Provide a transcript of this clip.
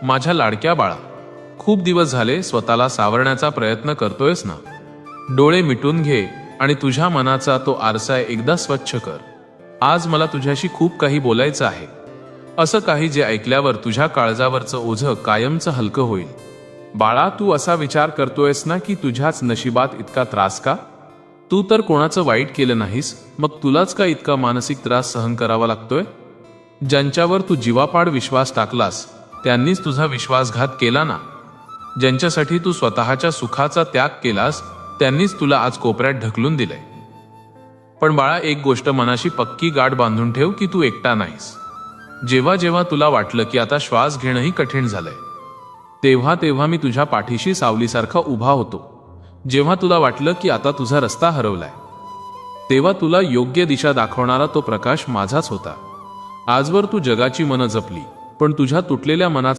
माझ्या लाडक्या बाळा, खूप दिवस झाले स्वतःला सावरण्याचा प्रयत्न करतोयस ना? डोळे मिटून घे आणि तुझ्या मनाचा तो आरसा एकदा स्वच्छ कर. आज मला तुझ्याशी खूप काही बोलायचं आहे. असं काही जे ऐकल्यावर तुझ्या काळजावरचं ओझं कायमचं हलकं होईल. बाळा, तू असा विचार करतोयस ना की तुझ्याच नशिबात इतका त्रास का? तू तर कोणाचं वाईट केलं नाहीस, मग तुलाच का इतका मानसिक त्रास सहन करावा लागतोय? ज्यांच्यावर तू जीवापाड विश्वास टाकलास त्यांनीच तुझा विश्वासघात केला ना. ज्यांच्यासाठी तू स्वतःच्या सुखाचा त्याग केलास त्यांनीच तुला आज कोपऱ्यात ढकलून दिलंय. पण बाळा, एक गोष्ट मनाशी पक्की गाठ बांधून ठेव की तू एकटा नाहीस. जेव्हा जेव्हा तुला वाटलं की आता श्वास घेणंही कठीण झालंय, तेव्हा तेव्हा मी तुझ्या पाठीशी सावलीसारखा उभा होतो. जेव्हा तुला वाटलं की आता तुझा रस्ता हरवलाय, तेव्हा तुला योग्य दिशा दाखवणारा तो प्रकाश माझाच होता. आजवर तू जगाची मनं जपली, पण तुझ्या तुटलेल्या मनात